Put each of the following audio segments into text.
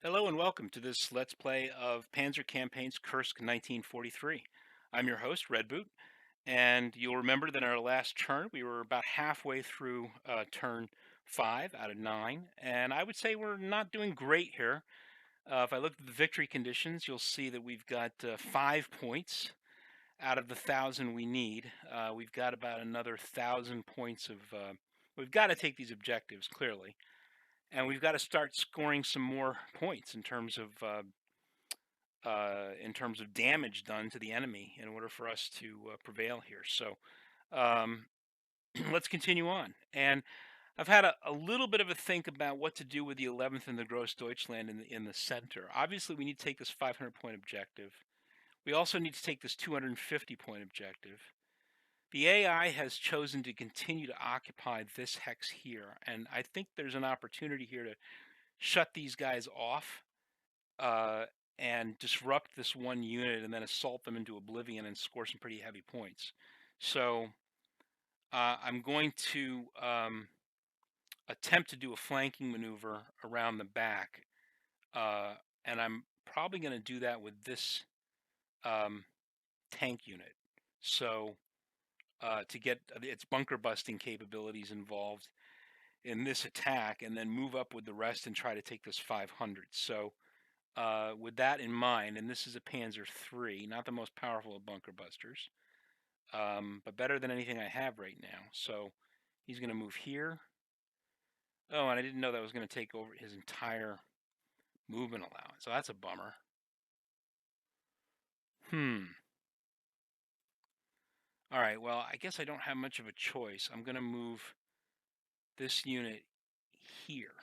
Hello and welcome to this Let's Play of Panzer Campaigns Kursk 1943. I'm your host, Red Boot, and you'll remember that in our last turn we were about halfway through turn 5 out of 9, and I would say we're not doing great here. If I look at the victory conditions, you'll see that we've got 5 points out of the 1,000 we need. We've got about another 1,000 points of. We've got to take these objectives, clearly. And we've got to start scoring some more points in terms of damage done to the enemy in order for us to prevail here. So um, let's continue on. And I've had a little bit of a think about what to do with the 11th and the Gross Deutschland in the center. Obviously, we need to take this 500-point objective. We also need to take this 250-point objective. The AI has chosen to continue to occupy this hex here, and I think there's an opportunity here to shut these guys off uh, and disrupt this one unit and then assault them into oblivion and score some pretty heavy points. So I'm going to attempt to do a flanking maneuver around the back, uh, and I'm probably going to do that with this um, tank unit. So to get its bunker busting capabilities involved in this attack, and then move up with the rest and try to take this 500. So with that in mind, and this is a Panzer III, not the most powerful of bunker busters, but better than anything I have right now. So he's going to move here. Oh, and I didn't know that was going to take over his entire movement allowance. So that's a bummer. All right, well, I guess I don't have much of a choice. I'm going to move this unit here.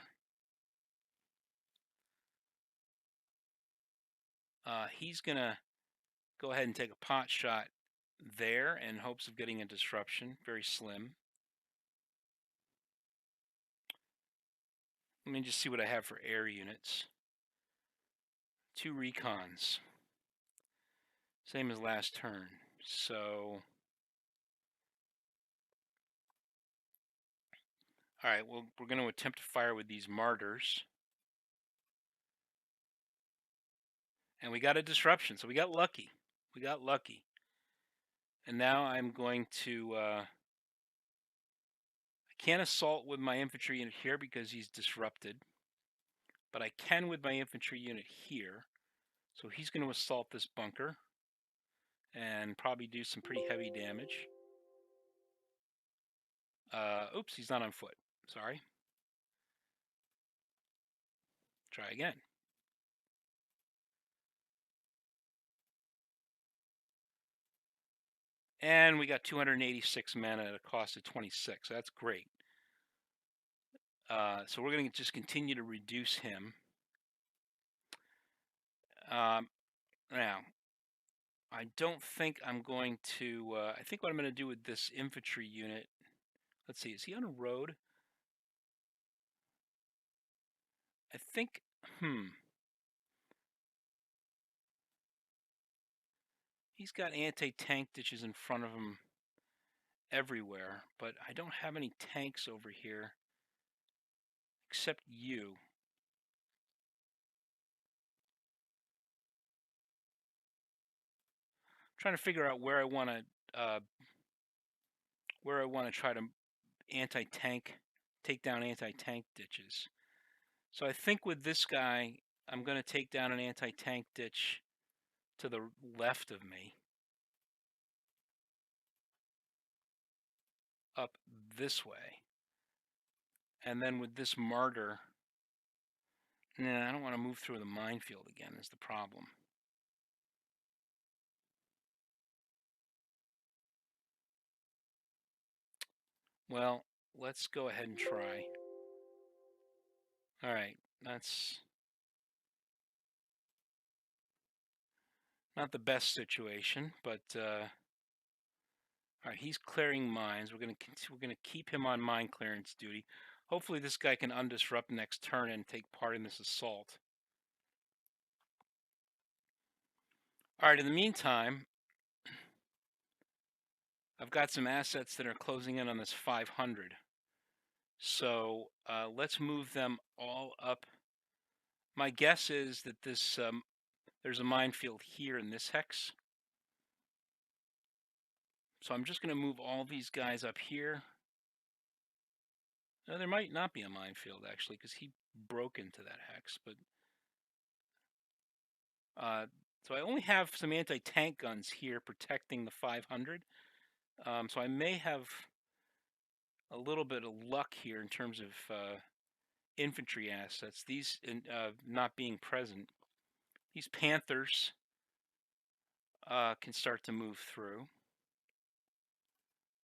He's going to go ahead and take a pot shot there in hopes of getting a disruption. Very slim. Let me just see what I have for air units. 2 recons. Same as last turn. So, all right, well, we're going to attempt to fire with these martyrs. And we got a disruption, so we got lucky. We got lucky. And now I'm going to, I can't assault with my infantry unit here because he's disrupted. But I can with my infantry unit here. So he's going to assault this bunker and probably do some pretty heavy damage. Oops, he's not on foot. Sorry. Try again. And we got 286 mana at a cost of 26. That's great. So we're going to just continue to reduce him. Now, I don't think I'm going to... I think what I'm going to do with this infantry unit... Let's see, is he on a road? I think... He's got anti-tank ditches in front of him everywhere, but I don't have any tanks over here except you. I'm trying to figure out where I want to try to take down anti-tank ditches. So I think with this guy, I'm going to take down an anti-tank ditch to the left of me, up this way. And then with this martyr, nah, I don't want to move through the minefield again is the problem. Well, let's go ahead and try. All right, that's not the best situation, but all right, he's clearing mines. We're gonna keep him on mine clearance duty. Hopefully, this guy can undisrupt next turn and take part in this assault. All right. In the meantime, I've got some assets that are closing in on this 500. So let's move them all up My guess is that there's a minefield here in this hex. So I'm just going to move all these guys up here. There might not be a minefield, actually, because he broke into that hex. But so I only have some anti-tank guns here protecting the 500. So I may have a little bit of luck here in terms of infantry assets. These not being present. These Panthers can start to move through.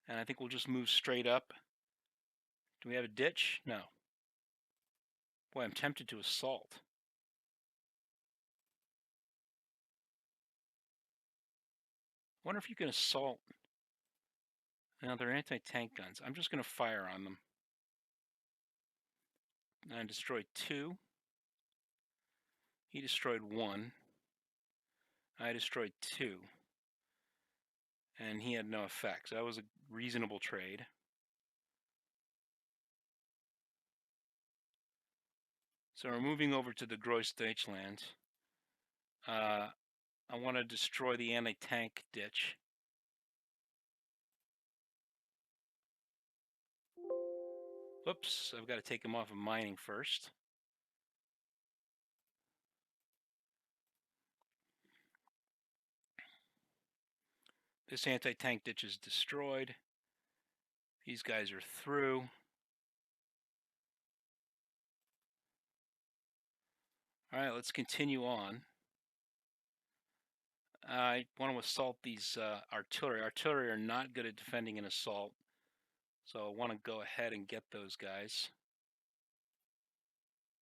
And I think we'll just move straight up. Do we have a ditch? No. Boy, I'm tempted to assault. Wonder if you can assault. Now they're anti-tank guns. I'm just going to fire on them. And I destroyed 2. He destroyed 1. I destroyed 2. And he had no effects. That was a reasonable trade. So we're moving over to the Grossdeutschland. I want to destroy the anti-tank ditch. Oops, I've got to take him off of mining first. This anti-tank ditch is destroyed. These guys are through. All right, let's continue on. I want to assault these artillery. Artillery are not good at defending an assault, so I want to go ahead and get those guys.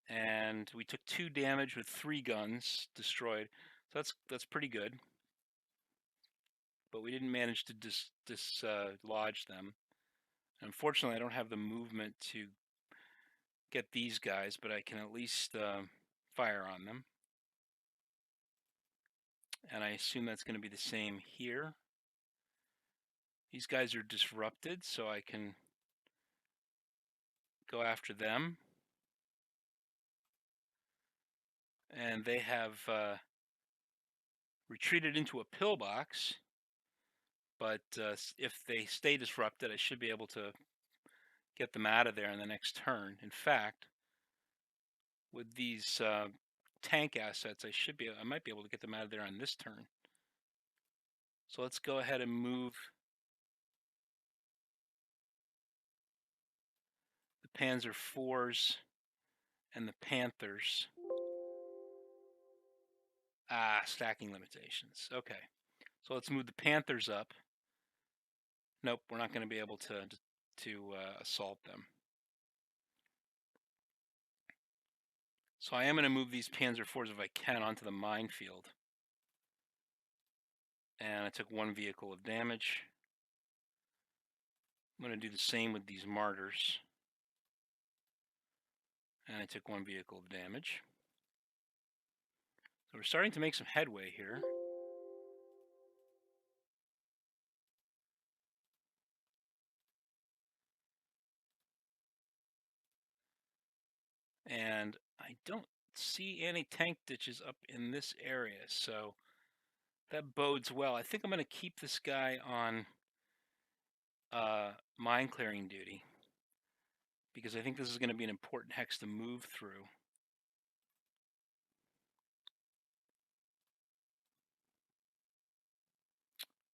And we took 2 damage with 3 guns destroyed, so that's pretty good. But we didn't manage to dislodge them. Unfortunately, I don't have the movement to get these guys, but I can at least fire on them. And I assume that's going to be the same here. These guys are disrupted, so I can go after them. And they have retreated into a pillbox. But if they stay disrupted, I should be able to get them out of there in the next turn. In fact, with these tank assets, I might be able to get them out of there on this turn. So let's go ahead and move the Panzer IVs and the Panthers. Stacking limitations. Okay, so let's move the Panthers up. Nope, we're not going to be able to assault them. So I am going to move these Panzer IVs if I can onto the minefield. And I took 1 vehicle of damage. I'm going to do the same with these Martyrs. And I took 1 vehicle of damage. So we're starting to make some headway here. And I don't see any tank ditches up in this area, so that bodes well. I think I'm going to keep this guy on mine clearing duty, because I think this is going to be an important hex to move through.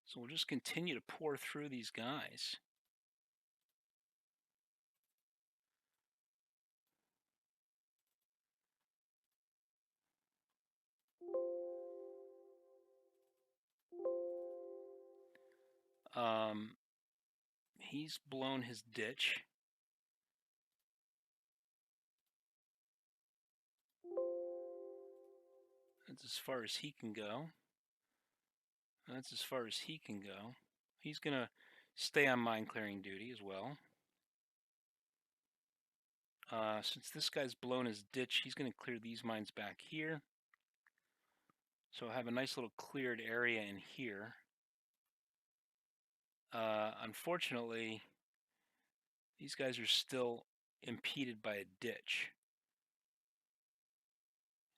So we'll just continue to pour through these guys. He's blown his ditch. That's as far as he can go. That's as far as he can go. He's going to stay on mine clearing duty as well. Since this guy's blown his ditch, he's going to clear these mines back here. So I have a nice little cleared area in here. Unfortunately, these guys are still impeded by a ditch.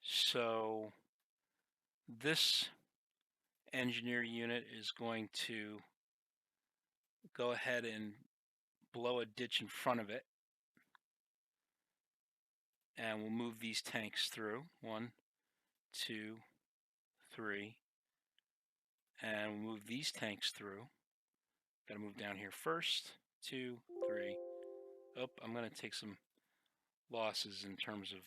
So this engineer unit is going to go ahead and blow a ditch in front of it, and we'll move these tanks through. 1, 2, 3, and we'll move these tanks through. Got to move down here first. 2, 3. Oh, I'm going to take some losses in terms of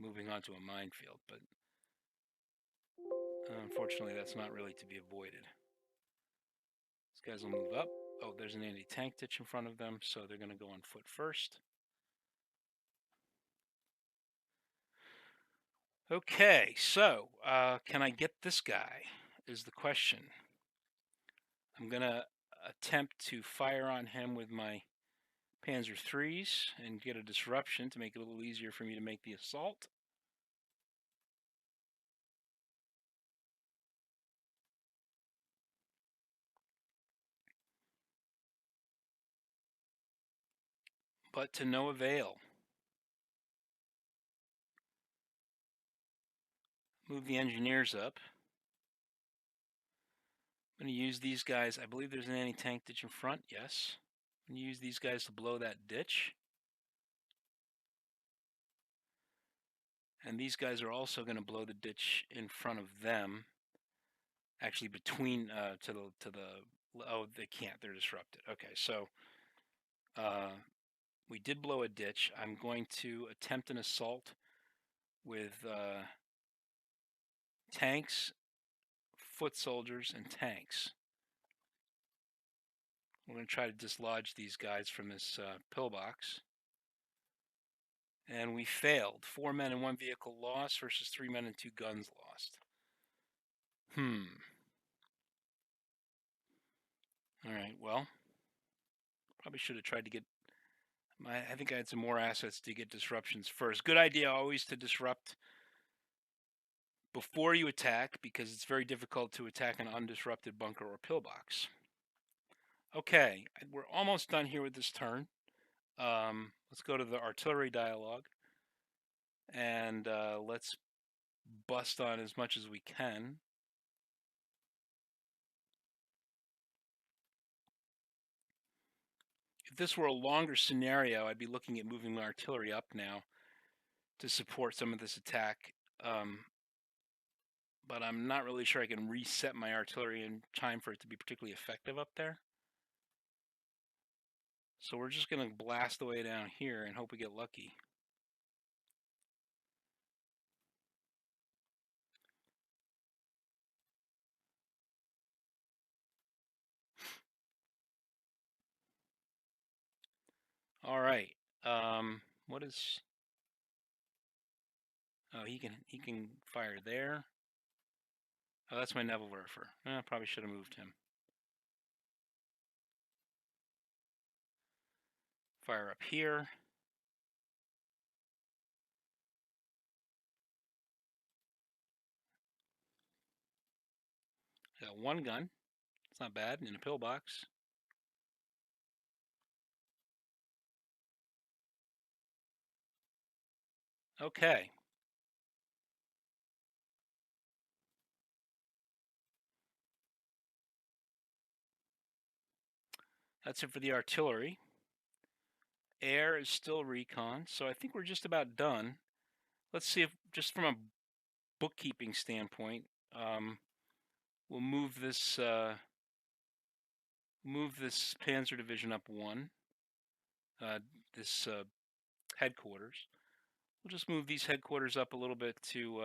moving onto a minefield, but unfortunately that's not really to be avoided. These guys will move up. Oh, there's an anti-tank ditch in front of them, so they're going to go on foot first. Okay, so can I get this guy is the question. I'm going to attempt to fire on him with my Panzer IIIs and get a disruption to make it a little easier for me to make the assault. But to no avail. Move the engineers up. I'm going to use these guys. I believe there's an anti-tank ditch in front. Yes. I'm going to use these guys to blow that ditch. And these guys are also going to blow the ditch in front of them. Actually, between to the oh, they can't. They're disrupted. Okay, so we did blow a ditch. I'm going to attempt an assault with tanks, foot soldiers, and tanks. We're going to try to dislodge these guys from this pillbox. And we failed. 4 men and 1 vehicle lost versus 3 men and 2 guns lost. All right, well, probably should have tried to get I think I had some more assets to get disruptions first. Good idea always to disrupt before you attack, because it's very difficult to attack an undisrupted bunker or pillbox. Okay, we're almost done here with this turn. Let's go to the artillery dialogue, and let's bust on as much as we can. If this were a longer scenario, I'd be looking at moving my artillery up now to support some of this attack. But I'm not really sure I can reset my artillery in time for it to be particularly effective up there. So we're just going to blast the way down here and hope we get lucky. All right. What is? Oh, he can fire there. Oh, that's my Nebelwerfer. I probably should have moved him. Fire up here. I got 1 gun. It's not bad in a pillbox. Okay. That's it for the artillery. Air is still recon, so I think we're just about done. Let's see if, just from a bookkeeping standpoint, we'll move this Panzer division up 1. This headquarters. We'll just move these headquarters up a little bit to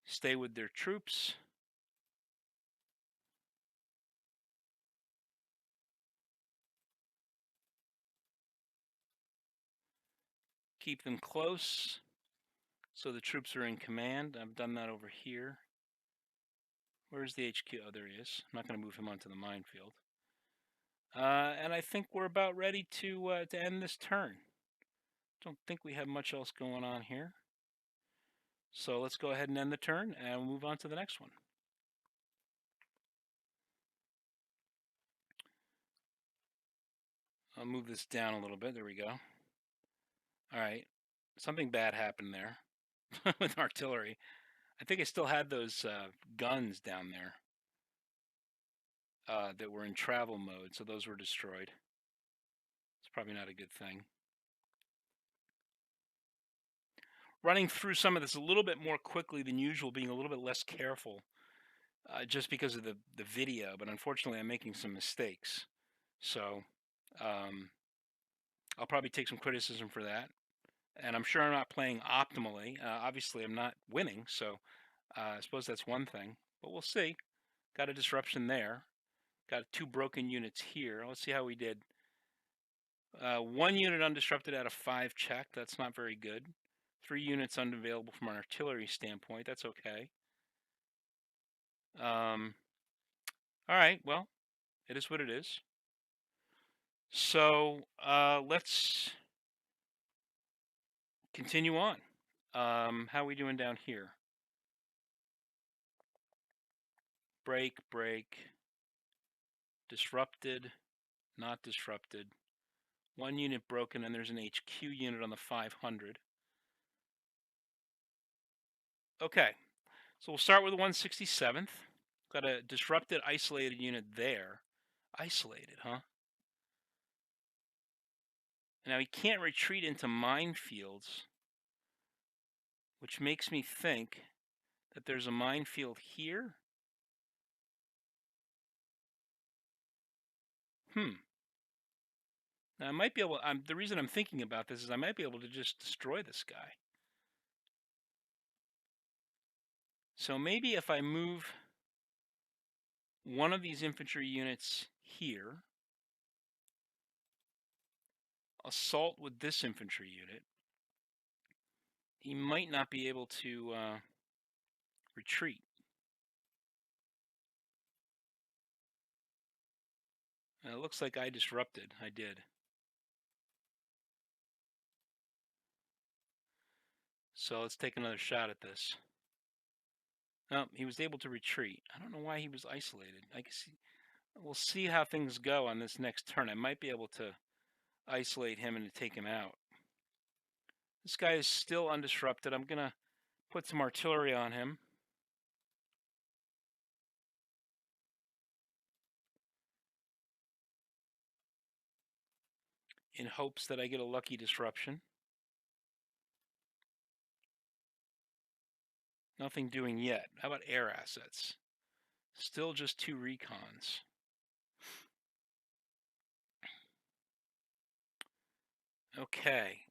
stay with their troops. Keep them close so the troops are in command. I've done that over here. Where's the HQ? Oh, there he is. I'm not going to move him onto the minefield. And I think we're about ready to end this turn. Don't think we have much else going on here. So let's go ahead and end the turn and we'll move on to the next one. I'll move this down a little bit. There we go. All right. Something bad happened there. with artillery. I think I still had those guns down there that were in travel mode, so those were destroyed. It's probably not a good thing. Running through some of this a little bit more quickly than usual, being a little bit less careful, just because of the video. But unfortunately, I'm making some mistakes, so um, I'll probably take some criticism for that. And I'm sure I'm not playing optimally. Obviously, I'm not winning, so I suppose that's one thing. But we'll see. Got a disruption there. Got 2 broken units here. Let's see how we did. 1 unit undisrupted out of 5 checked. That's not very good. 3 units unavailable from an artillery standpoint. That's okay. All right. Well, it is what it is. So let's continue on. How are we doing down here? Break, break. Disrupted, not disrupted. 1 unit broken, and there's an HQ unit on the 500. Okay, so we'll start with the 167th. Got a disrupted, isolated unit there. Isolated, huh? Now he can't retreat into minefields, which makes me think that there's a minefield here. Now I might be able. The reason I'm thinking about this is I might be able to just destroy this guy. So maybe if I move one of these infantry units here, assault with this infantry unit, he might not be able to retreat. It looks like I disrupted. I did. So let's take another shot at this. Oh, he was able to retreat. I don't know why he was isolated. I guess we'll see how things go on this next turn. I might be able to isolate him and to take him out. This guy is still undisrupted. I'm going to put some artillery on him. In hopes that I get a lucky disruption. Nothing doing yet. How about air assets? Still just 2 recons. Okay.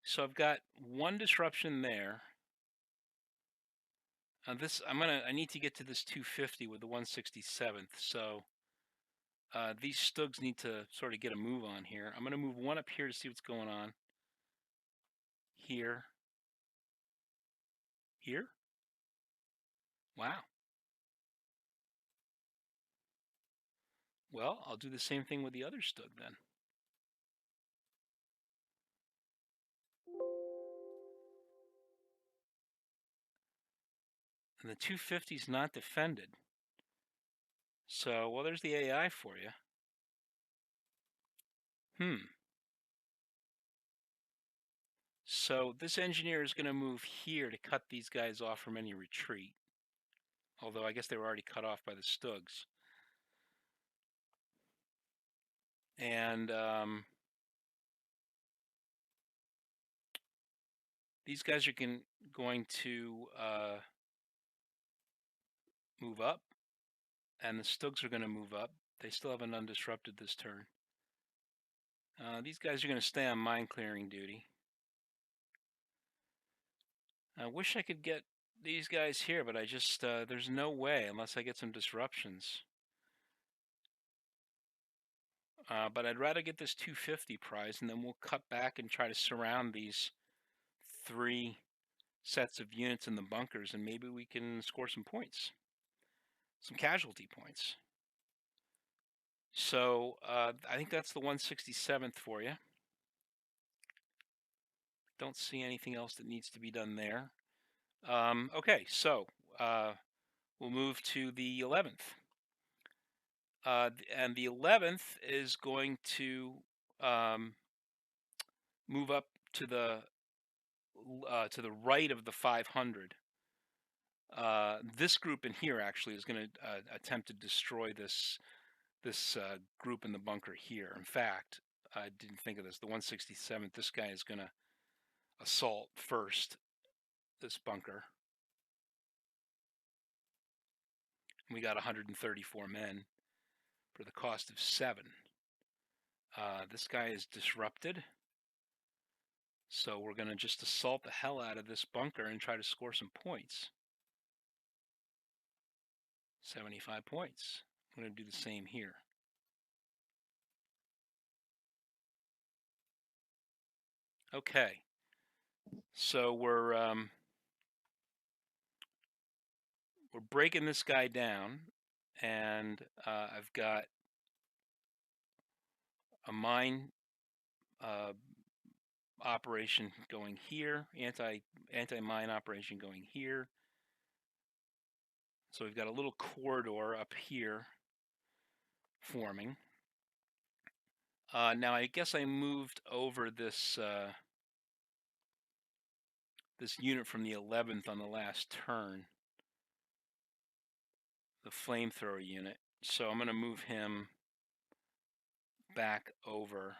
So I've got 1 disruption there. I need to get to this 250 with the 167th. So these Stugs need to sort of get a move on here. I'm going to move 1 up here to see what's going on. Here. Here? Wow. Well, I'll do the same thing with the other Stug then. And the 250 is not defended. So, well, there's the AI for you. So this engineer is going to move here to cut these guys off from any retreat. Although I guess they were already cut off by the Stugs. And these guys are going to move up. And the Stugs are going to move up. They still haven't undisrupted this turn. These guys are going to stay on mine clearing duty. I wish I could get these guys here, but I just, there's no way unless I get some disruptions. But I'd rather get this 250 prize, and then we'll cut back and try to surround these 3 sets of units in the bunkers, and maybe we can score some points. Some casualty points. So I think that's the 167th for you. Don't see anything else that needs to be done there. Okay, so we'll move to the 11th. And the 11th is going to move up to the to the right of the 500. This group in here actually is going to attempt to destroy this group in the bunker here. In fact, I didn't think of this. The 167th, this guy is going to assault first this bunker. We got 134 men for the cost of 7. This guy is disrupted. So we're going to just assault the hell out of this bunker and try to score some points. 75 points. I'm going to do the same here. Okay. So we're breaking this guy down, and I've got a mine operation going here, anti-mine operation going here. So we've got a little corridor up here forming. Now I guess I moved over this this unit from the 11th on the last turn, the flamethrower unit. So I'm going to move him back over.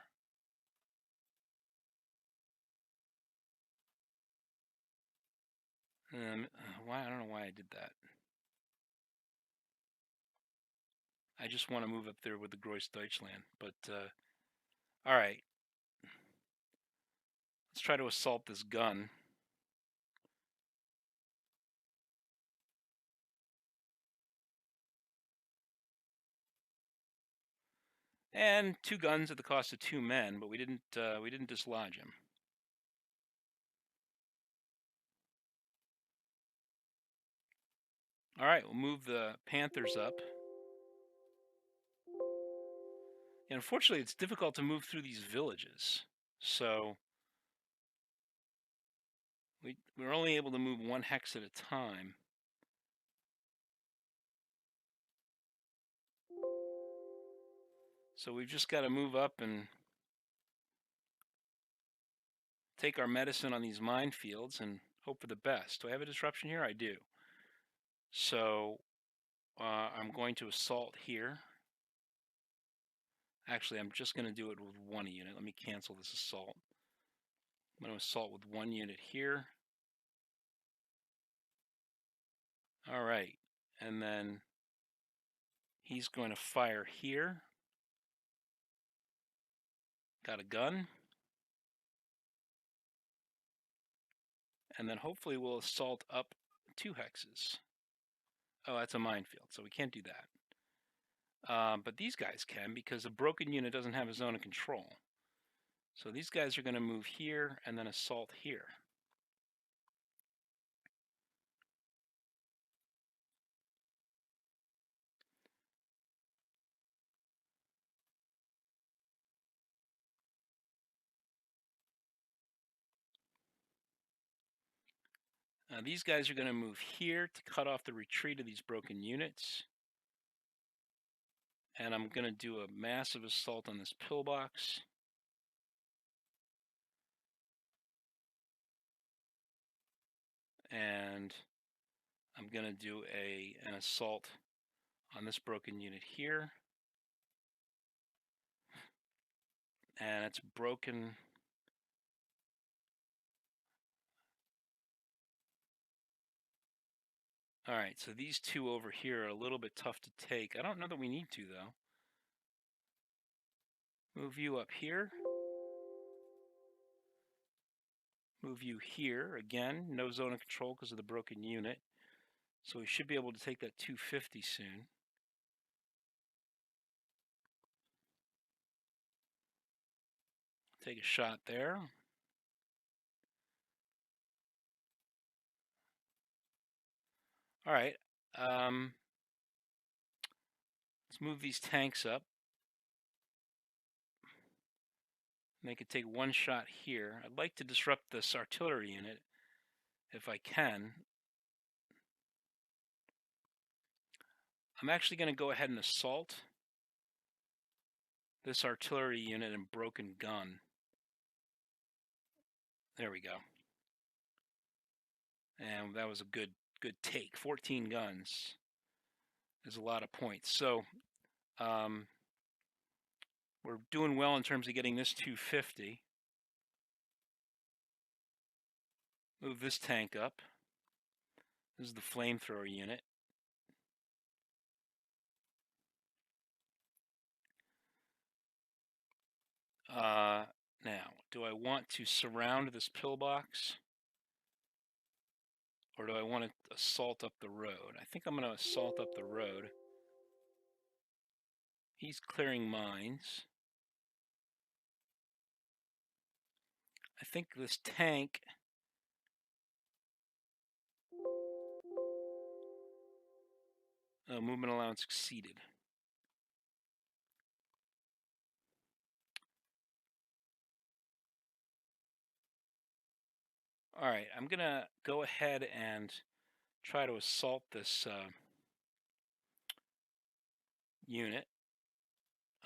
Why? I don't know why I did that. I just want to move up there with the Gross Deutschland. But, all right. Let's try to assault this gun. And 2 guns at the cost of 2 men, but we didn't dislodge him. All right, we'll move the Panthers up. And unfortunately, it's difficult to move through these villages. So we're only able to move 1 hex at a time. So we've just got to move up and take our medicine on these minefields and hope for the best. Do I have a disruption here? I do. So I'm going to assault here. Actually, I'm just going to do it with 1 unit. Let me cancel this assault. I'm going to assault with 1 unit here. All right. And then he's going to fire here. Got a gun. And then hopefully we'll assault up 2 hexes. Oh, that's a minefield, so we can't do that. But these guys can, because a broken unit doesn't have a zone of control. So these guys are going to move here and then assault here. These guys are going to move here to cut off the retreat of these broken units. And I'm going to do a massive assault on this pillbox. And I'm going to do an assault on this broken unit here. And it's broken. All right, so these 2 over here are a little bit tough to take. I don't know that we need to, though. Move you up here. Move you here. Again, no zone of control because of the broken unit. So we should be able to take that 250 soon. Take a shot there. All right. Let's move these tanks up. They could take 1 shot here. I'd like to disrupt this artillery unit if I can. I'm actually going to go ahead and assault this artillery unit and broken gun. There we go. And that was a good take. 14 guns is a lot of points. So um, we're doing well in terms of getting this 250. Move this tank up. This is the flamethrower unit. Now, do I want to surround this pillbox? Or do I want to assault up the road? I think I'm going to assault up the road. He's clearing mines. I think this tank... Oh, movement allowance exceeded. All right, I'm going to go ahead and try to assault this unit.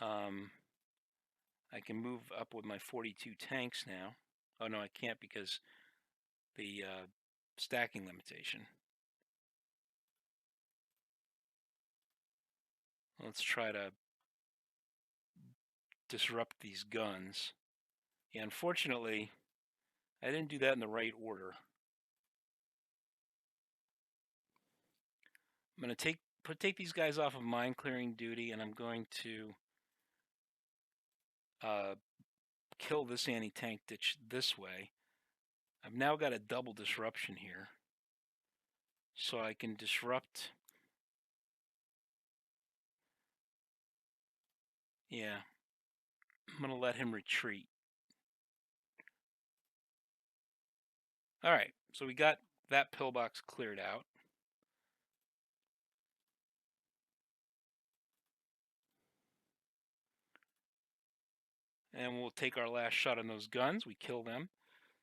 I can move up with my 42 tanks now. Oh, no, I can't because the stacking limitation. Let's try to disrupt these guns. Yeah, unfortunately, I didn't do that in the right order. I'm going to take these guys off of mine clearing duty, and I'm going to kill this anti-tank ditch this way. I've now got a double disruption here, so I can disrupt. Yeah, I'm going to let him retreat. All right, so we got that pillbox cleared out. And we'll take our last shot on those guns. We kill them.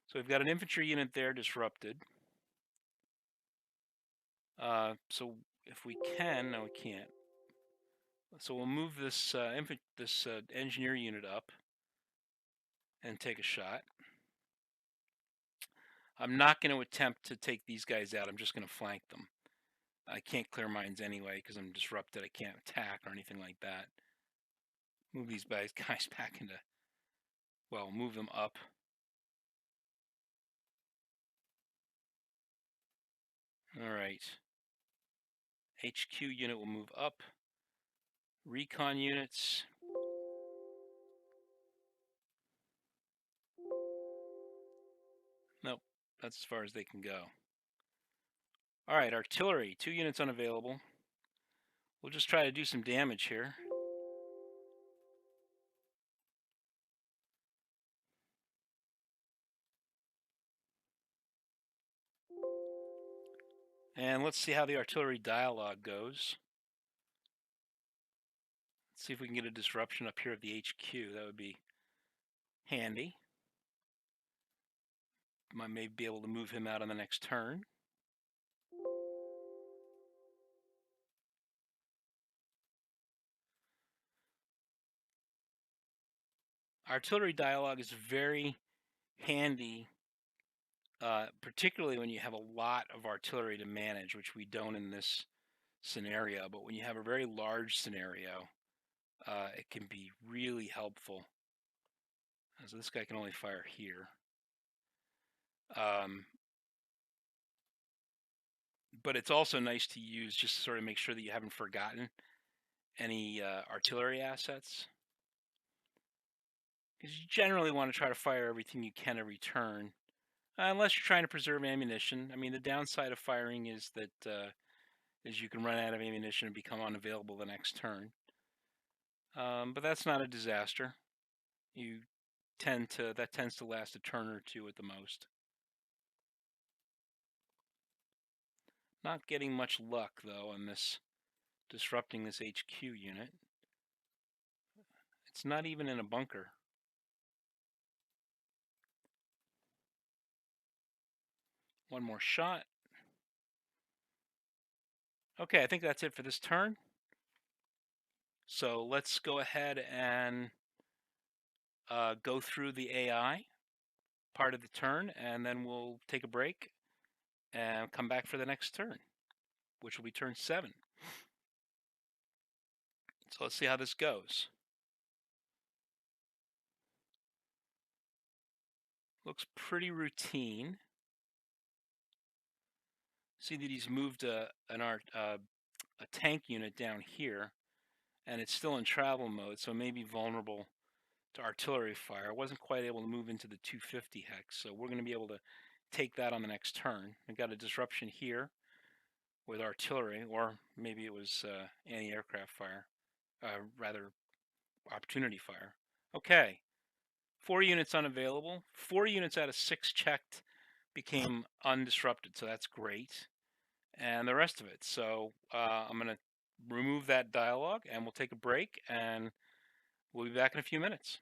So we've got an infantry unit there disrupted. So if we can, no, we can't. So we'll move this engineer unit up and take a shot. I'm not going to attempt to take these guys out. I'm just going to flank them. I can't clear mines anyway because I'm disrupted. I can't attack or anything like that. Move these guys back into... Well, move them up. All right. HQ unit will move up. Recon units. Nope, that's as far as they can go. All right, artillery, 2 units unavailable. We'll just try to do some damage here. And let's see how the artillery dialogue goes. Let's see if we can get a disruption up here at the HQ. That would be handy. I may be able to move him out on the next turn. Artillery dialogue is very handy, particularly when you have a lot of artillery to manage, which we don't in this scenario. But when you have a very large scenario, it can be really helpful. So this guy can only fire here. But it's also nice to use just to sort of make sure that you haven't forgotten any artillery assets. Because you generally want to try to fire everything you can every turn, unless you're trying to preserve ammunition. I mean, the downside of firing is that is you can run out of ammunition and become unavailable the next turn. But that's not a disaster. That tends to last a turn or two at the most. Not getting much luck though on this disrupting this HQ unit. It's not even in a bunker. One more shot. Okay, I think that's it for this turn. So let's go ahead and go through the AI part of the turn, and then we'll take a break and come back for the next turn, which will be turn 7. So let's see how this goes. Looks pretty routine. See that he's moved a tank unit down here, and it's still in travel mode, so it may be vulnerable to artillery fire. I wasn't quite able to move into the 250 hex, so we're going to be able to take that on the next turn. We got a disruption here with artillery, or maybe it was anti-aircraft fire, rather opportunity fire. Okay, 4 units unavailable. 4 units out of 6 checked became undisrupted, so that's great. And the rest of it. So I'm going to remove that dialogue, and we'll take a break, and we'll be back in a few minutes.